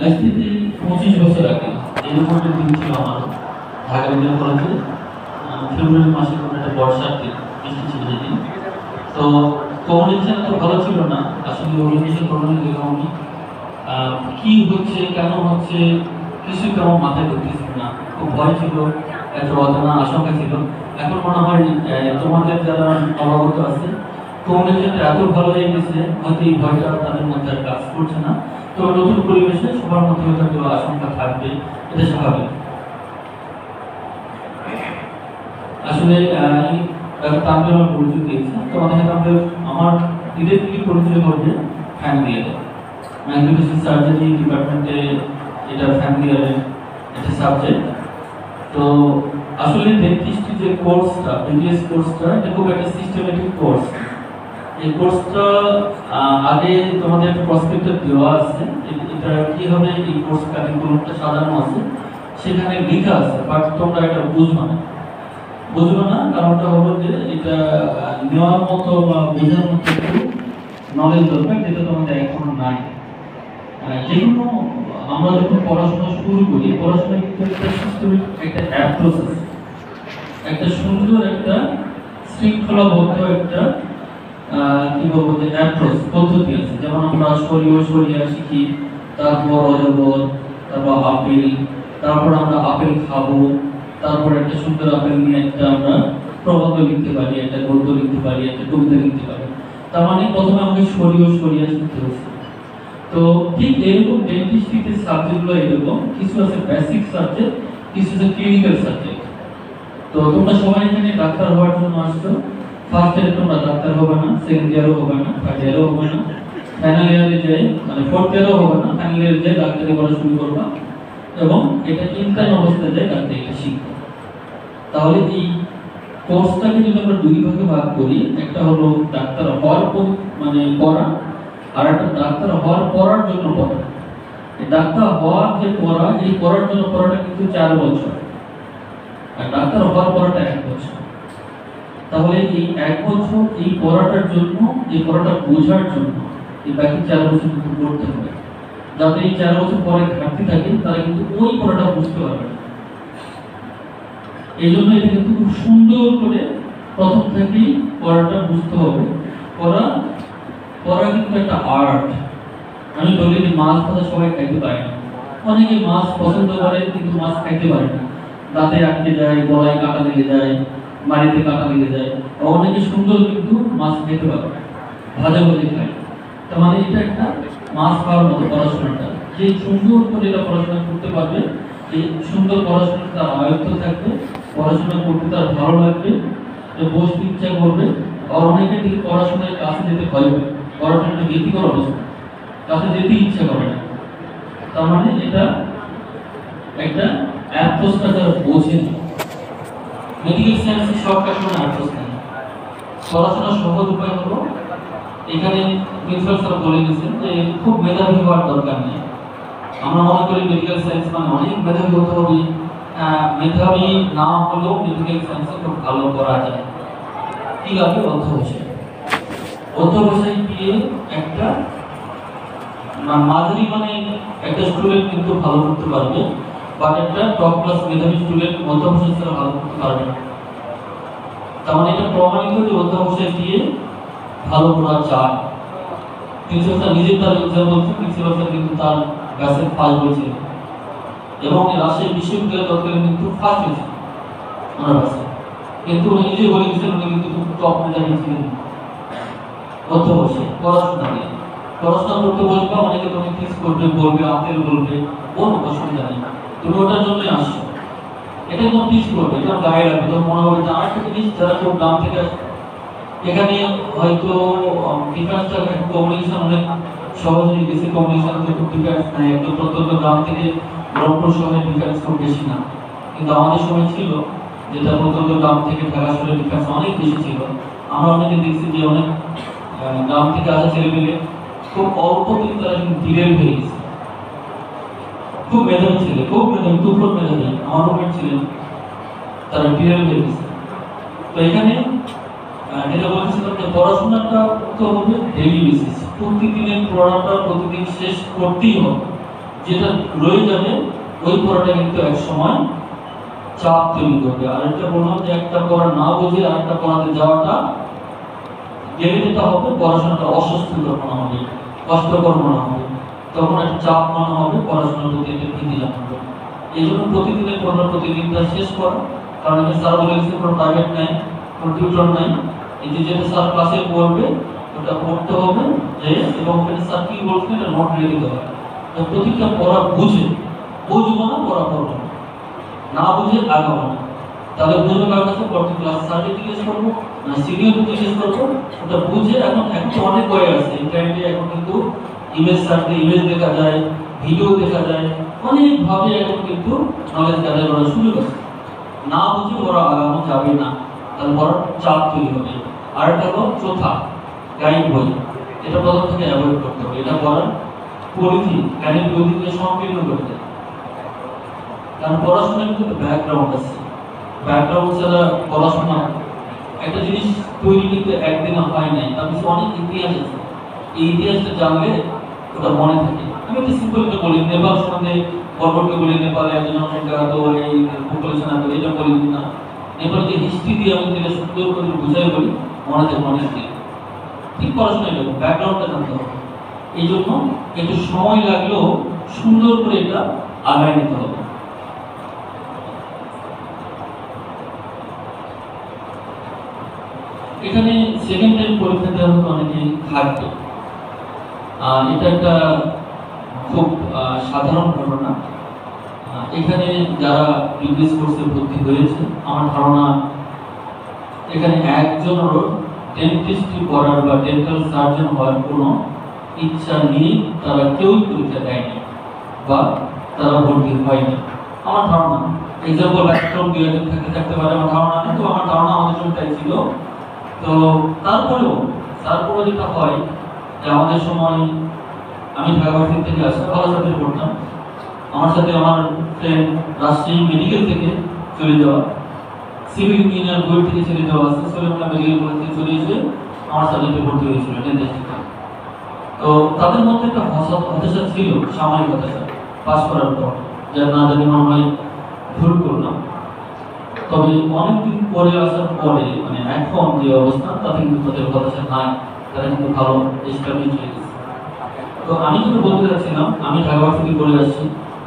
আজ থেকে 25 বছর আগে এরকম একটা দিন ছিল আমার ঢাকা মেডিকেল কলেজে। ফেব্রুয়ারি মাসে কোনো একটা বর্ষার দিন, বৃষ্টি ছিল সেদিন। তো কমিউনিকেশন এত ভালো ছিল না, আসলে ওরিয়েন্টেশন প্রবলেম এরকমই। কি হচ্ছে, কেন হচ্ছে, কিছু কেমন মাথায় ঢুকতেছিল না, খুব ভয় ছিল, একটা অজানা আশঙ্কা ছিল। এখন মনে হয় তোমাদের যারা অবগত আছে, কমিউনিকেশনটা এত ভালো হয়ে গেছে, হয়তো এই ভয়টা তাদের মধ্যে আর কাজ করছে না। তো নতুন পরিবেশে সবার মধ্যে হয়তো একটা আশঙ্কা থাকবে, এটা স্বাভাবিক। আসলে এই ব্যাপারটা আমি আমার পরিচয় দিয়েছি, তো অনেক আমার ডিরেক্টলি পরিচয় করবে ফ্যামিলি ইয়ারে, ম্যাগনিফিকেশন সার্জারি ডিপার্টমেন্টে। এটা ফ্যামিলি ইয়ারের একটা সাবজেক্ট। তো আসলে ডেন্টিস্ট্রি যে কোর্সটা, বিবিএস কোর্সটা, এটা খুব একটা সিস্টেমেটিক কোর্স। এই কোর্সটা আগে তোমাদের একটা প্রসপেক্টাস দেওয়া আছে, এটা কি হবে, এই কোর্স কারিকুলামটা সাজানো আছে, সেখানে লেখা আছে, বাট তোমরা এটা বুঝবে না। কারণটা হলো যে এটা নেওয়ার মতো বা বোঝার মতো একটু নলেজ দরকার, যেটা তোমাদের এখন নাই। যেগুলো আমরা যখন পড়াশোনা শুরু করি, পড়াশোনা কিন্তু একটা সিস্টেমিক একটা অ্যাপ্রোচ আছে, একটা সুন্দর একটা শৃঙ্খলাবদ্ধ একটা কি বলবো যে অ্যাপ্রোচ পদ্ধতি আছে। যেমন আমরা সরিয়া শিখি, তারপর অজগর, তারপর আপেল, তারপর আমরা আপেল খাবো, তারপর একটা সুন্দর আপেল নিয়ে একটা আমরা প্রবন্ধ লিখতে পারি, একটা গদ্য লিখতে পারি, একটা কবিতা লিখতে পারি। তার মানে প্রথমে আমাকে সরিয়া শিখতে হচ্ছে। তো ঠিক এরকম ডেন্টিস্ট্রিতে সাবজেক্টগুলো এরকম, কিছু আছে বেসিক সাবজেক্ট, কিছু আছে ক্লিনিক্যাল সাবজেক্ট। তো তোমরা সবাই এখানে ডাক্তার হওয়ার জন্য আসছো। ফার্স্ট ইয়ারে তোমরা ডাক্তার হবে না, সেকেন্ড ইয়ারও হবে না, থার্ড ইয়ারও হবে না, ফাইনাল ইয়ারে যাই মানে ফোর্থ ইয়ারও হবে না, ফাইনাল ইয়ারে যাই ডাক্তারি পড়া শুরু করবা এবং এটা ইন্টার্ন অবস্থায় যায় ডাক্তারিটা শিখবা। তাহলে এই কোর্সটাকে যদি আমরা দুই ভাগে ভাগ করি, একটা হলো ডাক্তার হওয়ার মানে পড়া, আর একটা ডাক্তার হওয়ার পড়ার জন্য পড়া। এই ডাক্তার হওয়ার যে পড়া, এই পড়ার জন্য পড়াটা কিন্তু 4 বছর, আর ডাক্তার হওয়ার পড়াটা 1 বছর। তাহলে এই 1 বছর এই পড়াটার জন্য, এই পড়াটা বোঝার জন্য এই বাকি 4 বছর কিন্তু পড়তে হবে। যাদের এই 4 বছর পরে ঘাটতি থাকে, তারা কিন্তু ওই পড়াটা বুঝতে পারবে না। এই জন্য এটা কিন্তু খুব সুন্দর করে প্রথম থেকেই পড়াটা বুঝতে হবে। পড়া কিন্তু একটা আর্ট। আমি বলি যে মাছ ভাজা সবাই খাইতে পারে না, অনেকে মাছ পছন্দ করে কিন্তু মাছ খাইতে পারে না, দাঁতে আটকে যায়, গলায় কাটা লেগে যায়, মাড়িতে কাটা লেগে যায়। অনেকে সুন্দর কিন্তু মাছ খেতে পারে, ভাজা ভাজি খায়। তার মানে এটা একটা মাছ খাওয়ার মতো পড়াশোনাটা, যে সুন্দর করে এটা পড়াশোনা করতে পারবে, এই সুন্দর পড়াশোনা তার আয়ত্ত থাকবে, পড়াশোনা করতে তার ভালো লাগবে, বসতে ইচ্ছা করবে। আর অনেকে ঠিক পড়াশোনার কাছে যেতে ভয় পায়, পড়াশোনাটা ভীতিকর অবস্থা, কাছে যেতে ইচ্ছা করে না। তার মানে এটা একটা অ্যাপ্রোচটা যারা বোঝেন, মেডিকেল সায়েন্সের সবটা কোনো অ্যাপ্রোচ নেই। পড়াশোনার সহজ উপায় হলো, এখানে প্রিন্সিপাল স্যার বলে দিয়েছেন যে খুব মেধাবী হওয়ার দরকার নেই। আমরা মনে করি মেডিকেল সায়েন্স মানে অনেক মেধাবী হতে হবে। মেধাবী না হলেও মেডিকেল সায়েন্সে খুব ভালো করা যায়। ঠিক আছে, অধ্যবসায় দিয়ে একটা মাঝারি মানে একটা স্টুডেন্ট কিন্তু ভালো করতে পারবে, বাট একটা টপ ক্লাস মেধাবী স্টুডেন্ট অধ্যবসায় ছাড়া ভালো করতে পারবে না। তার মানে এটা প্রমাণিত যে অধ্যবসায় দিয়ে ভালো করা যায়। প্রিন্সিপাল স্যার নিজে তার এক্সাম্পল বলছেন, প্রিন্সিপাল স্যার কিন্তু তার ব্যাচের ফার্স্ট হয়েছিল এবং রাজশাহী বিশ্ববিদ্যালয় তৎকালে কিন্তু ফার্স্ট হয়েছিল ওনার ব্যাচে। কিন্তু উনি নিজে বলে দিয়েছেন উনি কিন্তু খুব টপ মেধাবী ছিলেন। অধ্যবসায় পড়াশোনা নিয়ে, পড়াশোনা করতে বলবে, অনেকে তুমি ফিক্স করবে, বলবে আপেল বলবে, কোনো অসুবিধা নেই, তুমি ওটার জন্যই আসছো। এটা কোনো টিচ করবে, এটা গায়ে রাখবে, তোমার মনে হবে যে আরেকটা জিনিস, যারা খুব গ্রাম থেকে আসে, এখানে হয়তো ডিফারেন্সটা কমিউনিকেশন অনেক সহজেই বেশি, কমিউনিকেশন খুব ডিফারেন্স নাই, একদম প্রত্যন্ত গ্রাম থেকে রংপুর শহরের ডিফারেন্স খুব বেশি না। কিন্তু আমাদের সময় ছিল যেটা প্রত্যন্ত গ্রাম থেকে ঢাকা শহরের ডিফারেন্স অনেক বেশি ছিল। আমরা অনেকে দেখছি যে অনেক গ্রাম থেকে আসা ছেলেমেয়ে খুব অল্প দিন তারা কিন্তু ডিরেল হয়ে গেছে। খুব মেধাবী ছেলে, খুব মেধাবী, তুফর মেধাবী, আমার রুমমেট ছিলেন, তারা ডিরেল হয়ে গেছে। তো এখানে এটা বলছিলাম যে পড়াশোনাটা করতে হবে ডেইলি বেসিস, প্রতিদিনের পড়াটা প্রতিদিন শেষ করতেই হবে। যেটা রয়ে যাবে ওই পড়াটা কিন্তু এক সময় চাপ তৈরি করবে। আর এটা বললাম যে একটা পড়া না বুঝে আরেকটা পড়াতে যাওয়াটা গেলে যেটা হবে, পড়াশোনাটা অস্বস্তিকর মনে হবে, কষ্টকর মনে হবে, তখন একটা চাপ মনে হবে, পড়াশোনার প্রতি একটা ভীতি জানাবে। এই জন্য প্রতিদিনের পড়া প্রতিদিনটা শেষ করা। কারণ এটা স্যার বলেছে কোনো প্রাইভেট নাই, কোনো টিউটর নাই, এই যে যেটা স্যার ক্লাসে পড়বে ওটা পড়তে হবে যে, এবং স্যার কি বলছে এটা নোট লিখে দিতে হবে। তো প্রতিটা পড়া বুঝে, বুঝবো না পড়া পড়বো না বুঝে আগাবো না। তাহলে বুঝবো কার কাছে, পরবর্তী ক্লাস স্যারকে জিজ্ঞেস করবো না সিনিয়রকে জিজ্ঞেস করবো। ওটা বুঝে এখন তো অনেক বই আছে ইন্টারনেটে, এখন কিন্তু ইমেজ সার্চে ইমেজ দেখা যায়, ভিডিও দেখা যায়, অনেকভাবে এখন কিন্তু নলেজ গ্যাদার করার সুযোগ আছে। না বুঝে ওরা আগানো যাবে না, তাহলে বড় চাপ তৈরি হবে। আর একটা হলো চোথা গাইড বই, এটা প্রথম থেকে অ্যাভয়েড করতে হবে। এটা পড়ার পরিধি জ্ঞানের পরিধিকে সংকীর্ণ করে দেয়। কারণ পড়াশোনার কিন্তু ব্যাকগ্রাউন্ড আছে, ব্যাকগ্রাউন্ড ছাড়া পড়াশোনা একটা জিনিস তৈরি কিন্তু একদিনে হয় নাই, তার পিছনে অনেক ইতিহাস আছে। এই ইতিহাসটা জানলে ওটা মনে থাকে। আমি একটা সিম্পল একটা বলি, নেপাল সম্বন্ধে গল্পটা বলি, নেপালে একজন জনসংখ্যা এত, এই পপুলেশন এত, এটা বলি না। নেপাল যে হিস্ট্রি দিয়ে আমি যেটা সুন্দর করে বুঝাই বলি, মনে থাকে অনেক দিন। ঠিক পড়াশোনা এটা ব্যাকগ্রাউন্ডটা জানতে হবে। এই জন্য একটু সময় লাগলেও সুন্দর করে এটা আগায় নিতে হবে। এখানে সেকেন্ড টাইম পরীক্ষা দেওয়ার মতো অনেকেই থাকবে, এটা একটা খুব সাধারণ ঘটনা। এখানে যারা বিজনেস কোর্সে ভর্তি হয়েছে, আমার ধারণা এখানে একজনেরও ডেন্টিস্ট্রি পড়ার বা ডেন্টাল সার্জন হওয়ার কোনো ইচ্ছা নিয়ে তারা কেউই পরীক্ষা দেয়নি বা তারা ভর্তি হয়নি আমার ধারণা। এক্সাম্পল একদম দুই একজন থাকতে পারে, আমার ধারণা নেই, তো আমার ধারণা আমাদের জন্য তাই ছিল। তো তারপরেও যেটা হয় যে আমাদের সময় আমি ঢাকা ভার্সিটি থেকে আসি, ভালো সাথে পড়তাম, আমার সাথে আমার ফ্রেন্ড রাজশাহী মেডিকেল থেকে চলে যাওয়া, সিভিল ইঞ্জিনিয়ার বই থেকে চলে যাওয়া আছে, সলিমুল্লাহ মেডিকেল কলেজ থেকে চলে এসে আমার সাবজেক্টে ভর্তি হয়েছিল ডেন্টিস্ট্রিতে। তো তাদের মধ্যে একটা হতাশা ছিল, সাময়িক হতাশা পাস করার পর, যা না জানি মনে হয় ভুল করলাম। তবে অনেকদিন পরে আসার পরে, মানে এখন যে অবস্থা, তাতে কিন্তু তাদের হতাশা নাই, তারা কিন্তু ভালো এস্টাবলিশ হয়ে গেছে। তো আমি যেটা বলতে চাচ্ছিলাম, আমি ঢাকা ভার্সিটি করে আসছি,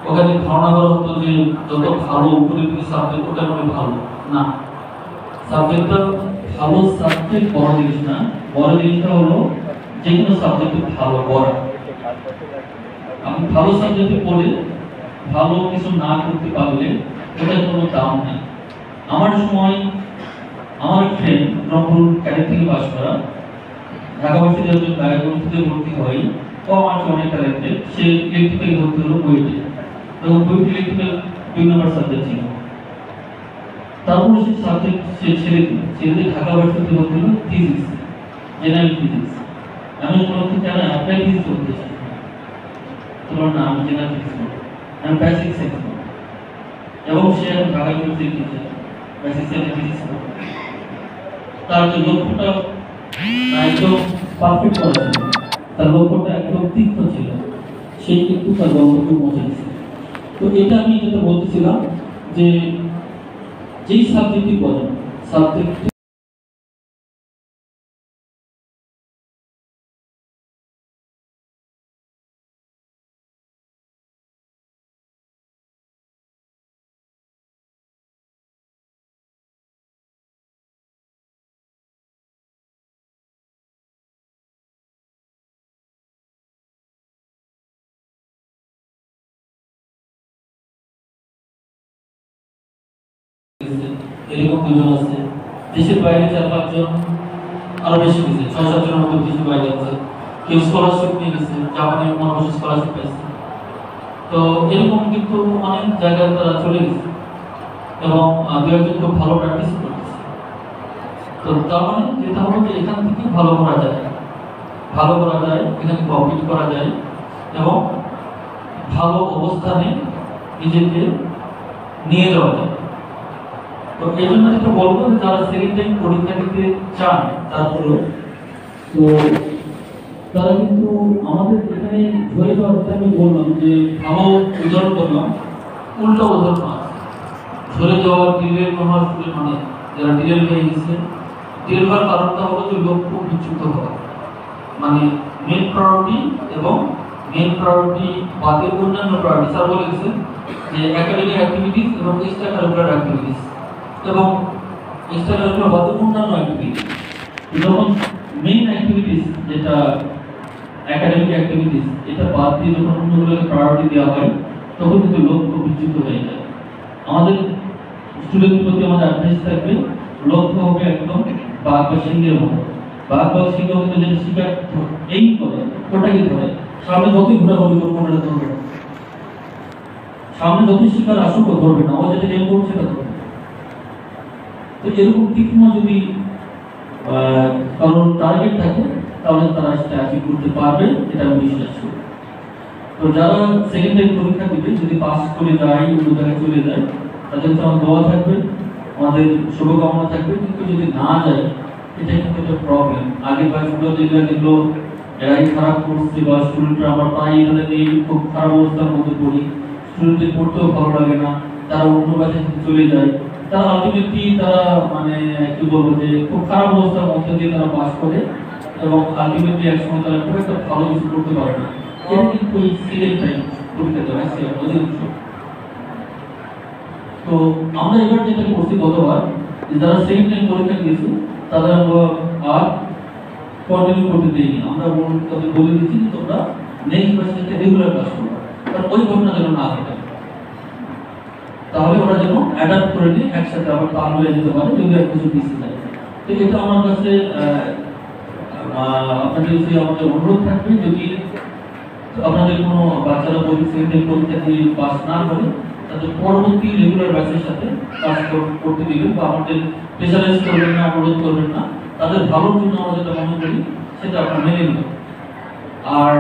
ওখানে ধারণা করা হতো যে যত ভালো উপরে দিকে সাবজেক্ট ওটা মানে ভালো না। সাবজেক্টটা ভালো সাবজেক্ট বড় জিনিস না, বড় জিনিসটা হলো যে কোনো সাবজেক্টে ভালো পড়া। আপনি ভালো সাবজেক্টে পড়ে ভালো কিছু না করতে পারলে ওটার কোনো দাম নেই। আমার সময় আমার ফ্রেন্ড রংপুর ক্যাডেট থেকে পাস করা, ঢাকা ভার্সিটিতে ভর্তি হয়, ও আমার অনেক ট্যালেন্টেড, সে ইলেকট্রিক্যাল ভর্তি হলো বুয়েটে, তখন বুয়েট ইলেকট্রিক্যাল 2 নম্বর সাবজেক্ট ছিল। তারপরে সে সাবজেক্ট সে ছেড়ে ঢাকা ভার্সিটিতে ভর্তি হলো ফিজিক্স, জেনারেল ফিজিক্স। আমি বলতে কেন অ্যাপ্লাই ফিজিক্স করতে চাই, তোমার না আমি জেনারেল ফিজিক্স করবো, আমি বেসিক সায়েন্স করবো, এবং সে ঢাকা ইউনিভার্সিটিতে বেসিক সায়েন্স ফিজিক্স করবো। তার যে লক্ষ্যটা একদম পারফেক্ট করা ছিল, তার লক্ষ্যটা একদম তীক্ষ্ণ ছিল, সেই কিন্তু তার লক্ষ্যকে পৌঁছেছে। তো এটা আমি যেটা বলতেছিলাম যে যেই সাবজেক্টই পড়েন, সাবজেক্ট এরকম দুজন আছে, দেশের বাইরে 4-5 জন, আরো বেশি গেছে, 6-7 জনের মতো দেশের বাইরে আছে। কেউ স্কলারশিপ নিয়ে গেছে, জাপানে মনে স্কলারশিপ পাইছে। তো এরকম কিন্তু অনেক জায়গায় তারা চলে গেছে, এবং দু একজন খুব ভালো প্র্যাকটিস করতেছে। তো তার মানে যেটা হলো যে এখান থেকে ভালো করা যায়, এখানে কম্পিট করা যায়, এবং ভালো অবস্থানে নিজেকে নিয়ে যাওয়া যায়। তো এই জন্য যেটা বলবো যে যারা সেকেন্ড টাইম পরীক্ষা দিতে চান, তারপরে তো তারা কিন্তু আমাদের এখানে এখানে ঝরে যাওয়ার কথা আমি বললাম যে ভালো উদাহরণ করলাম, উল্টো উদাহরণ আছে। ঝরে যাওয়ার ডিলের হওয়ার মানে যারা ডিলের হয়ে গেছে, ডিলের হওয়ার কারণটা হলো যে লক্ষ্য বিচ্যুত হওয়া, মানে মেন প্রায়োরিটি এবং মেন প্রায়োরিটি বাদে অন্যান্য প্রায়োরিটি। স্যার বলে গেছেন যে একাডেমিক অ্যাক্টিভিটিস এবং এক্সট্রা কারিকুলার অ্যাক্টিভিটিস এবং এক্সট্রা কারিকুলার বাদে অন্যান্য অ্যাক্টিভিটিস। যখন মেইন অ্যাক্টিভিটিস যেটা একাডেমিক অ্যাক্টিভিটিস এটা বাদ দিয়ে যখন অন্যগুলোকে প্রায়োরিটি দেওয়া হয় তখন কিন্তু লক্ষ্য বিচ্যুত হয়ে যায়। আমাদের স্টুডেন্টের প্রতি আমাদের অ্যাডভাইস থাকবে, লক্ষ্য হবে একদম বাঘ বা সিংহের মতো। বাঘ বা সিংহ কিন্তু যেটা শিকার এই করে ওটাকে ধরে, সামনে যতই ঘোরাঘুরি করবো ওটা ধরবে না, সামনে যতই শিকার আসুক ধরবে না, ও যেটা এম করছে সেটা ধরবে। তো এরকম তীক্ষ্ণ যদি কারোর টার্গেট থাকে তাহলে তারা সেটা অ্যাচিভ করতে পারবে, এটা আমি বিশ্বাস করি। তো যারা সেকেন্ড টাইম পরীক্ষা দিবে যদি পাস করে যায়, অন্য জায়গায় চলে যায়, তাদের তো আমার দোয়া থাকবে, আমাদের শুভকামনা থাকবে। কিন্তু যদি না যায় এটা কিন্তু একটা প্রবলেম। আগের ব্যাচগুলো যেগুলো এরাই খারাপ করছে বা স্টুডেন্টরা আমার প্রায় এখানে নিয়ে খুব খারাপ অবস্থার মধ্যে পড়ি, স্টুডেন্টদের পড়তেও ভালো লাগে না, তারা অন্য ব্যাচে চলে যায়, তারা আলটিমেটলি তারা মানে কি বলবো যে খুব খারাপ অবস্থার মধ্যে দিয়ে তারা পাস করে এবং আলটিমেটলি একসময় তারা খুব একটা ভালো কিছু করতে পারে না। এটা কিন্তু ওই সিলেক্ট টাইম পরীক্ষাতে আসছে অধিকাংশ। তো আমরা এবার যেটা করছি গতবার, যারা সেকেন্ড টাইম পরীক্ষা দিয়েছে তাদের আমরা আর কন্টিনিউ করতে দিইনি। আমরা তাদের বলে দিচ্ছি যে তোমরা নেক্সট ব্যাচ থেকে রেগুলার ক্লাস করবে, কারণ ওই ঘটনা যেন না ঘটে, তাহলে ওরা যেন অ্যাডাপ্ট করে নিয়ে একসাথে আবার তাল মিলে যেতে পারে যদি এক কিছু পিছিয়ে যায়। তো এটা আমার কাছে আপনাদের কাছে আমাদের অনুরোধ থাকবে, যদি আপনাদের কোনো বাচ্চারা পরীক্ষা দিয়ে পাস না করে তাদের পরবর্তী রেগুলার ব্যাচের সাথে কাজ করতে দিবেন বা আমাদের প্রেশারাইজ করবেন না, অনুরোধ করবেন না। তাদের ভালোর জন্য আমরা যেটা মনে করি সেটা আপনারা মেনে নেবেন। আর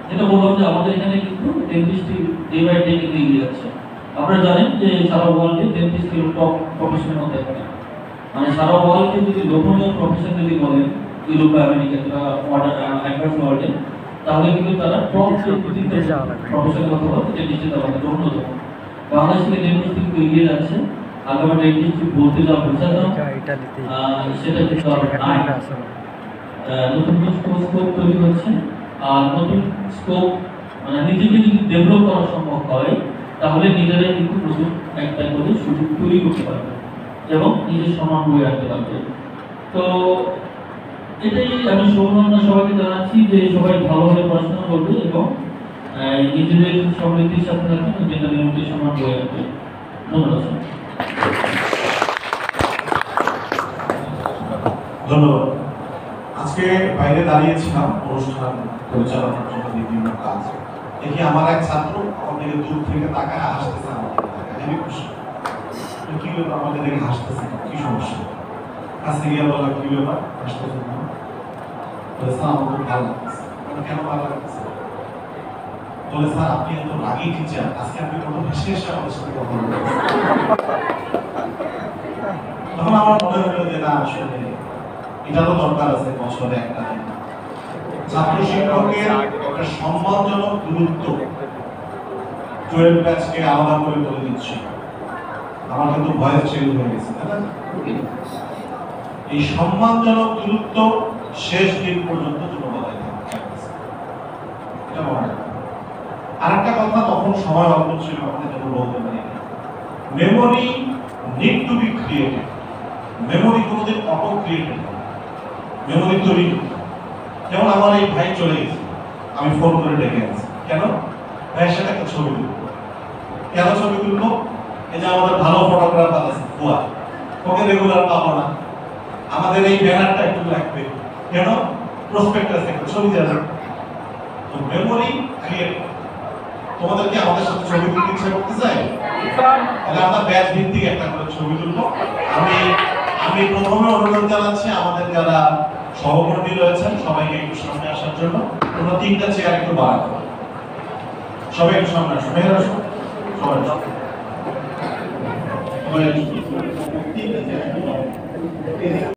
যেটা বললাম যে আমাদের এখানে কিন্তু ডেন্টিস্ট্রি ডে বাই ডে কিন্তু এগিয়ে যাচ্ছে। আপনারা জানেন যে সারা ওয়ার্ল্ডে ডেন্টিস্ট্রি টপ প্রফেশনের মধ্যে একটা, মানে সারা ওয়ার্ল্ডে যদি লোভনীয় প্রফেশন যদি বলেন ইউরোপ বা আমেরিকা বা অ্যাডভান্স ওয়ার্ল্ডে, তাহলে কিন্তু তারা টপ প্রফেশনের কথা বলতে ডেন্টিস্ট্রি তারা অন্যতম। বাংলাদেশ থেকে ডেন্টিস্ট্রি কিন্তু এগিয়ে যাচ্ছে। আগামী ডেন্টিস্ট্রি বলতে যা বোঝালাম সেটা কিন্তু আর নাই। নতুন স্কোপ তৈরি হচ্ছে, আর নতুন স্কোপ মানে নিজেকে যদি ডেভেলপ করা সম্ভব হয় তাহলে নিজেরাই কিন্তু নতুন একটা করে সুযোগ তৈরি করতে পারবে এবং নিজের সম্মান বয়ে রাখতে পারবে। তো এটাই আমি শুভকামনা সবাইকে জানাচ্ছি যে সবাই ভালোভাবে পড়াশোনা করবে এবং নিজেদের সমৃদ্ধির সাথে থাকবে, নিজেদের সম্মান বয়ে রাখবে। ধন্যবাদ। ধন্যবাদ। আজকে বাইরে দাঁড়িয়েছিলাম অনুষ্ঠান পরিচালনার জন্য বিভিন্ন কাজ দেখি আমার এক ছাত্র আমার দিকে দূর থেকে তাকায় হাসতেছে, আমি খুশি। কি ব্যাপার, আমাকে দেখে হাসতেছে, কি সমস্যা? কাছে গিয়ে বলা কি ব্যাপার, হাসতেছে না? স্যার আমার খুব ভালো লাগতেছে। কেন ভালো লাগতেছে? বলে স্যার আপনি এত রাগী টিচার, আজকে আপনি কোনো বিশেষ আমাদের সাথে কথা বলবেন। তখন আমার মনে হলো যে না, আসলে এটারও দরকার আছে বছরে একটা দিন। ছাত্র শিক্ষকের একটা সম্মানজনক দূরত্ব 12 ব্যাচকে আলাদা করে বলে দিচ্ছি। আমার কিন্তু ভয়েস চেঞ্জ হয়ে গেছে, এই সম্মানজনক দূরত্ব শেষ দিন পর্যন্ত বজায় থাকবে। আরেকটা কথা, তখন সময় অল্প ছিল, আমাদের জন্য বলতে পারি memory need to B created. Memory কোনোদিন অটো ক্রিয়েটেড হয়, মেমোরি তৈরি। যেমন আমার এই ভাই চলে গেছে, আমি ফোন করে ডেকে আনছি, কেন? ভাইয়ের সাথে একটা ছবি তুলবো। কেন ছবি তুলবো? এই যে আমাদের ভালো ফটোগ্রাফার আছে ফুয়া, ওকে রেগুলার পাবো না, আমাদের এই ব্যানারটা একটু লাগবে, কেন? প্রসপেক্টাস একটা ছবি দেওয়া। তো মেমোরি ক্রিয়েট। তোমাদের কি আমাদের সাথে ছবি তুলতে ইচ্ছা করতে চাই? তাহলে আমরা ব্যাচ ভিত্তিক একটা করে ছবি তুলবো। আমি প্রথমে অনুরোধ জানাচ্ছি আমাদের যারা সহকর্মী রয়েছেন সবাইকে একটু সামনে আসার জন্য। তোমরা 3টা চেয়ার একটু বাড়াতে পারো, সবাই একটু সামনে আসো, মেয়েরা আসো, সবাই আসো, সবাই আসো।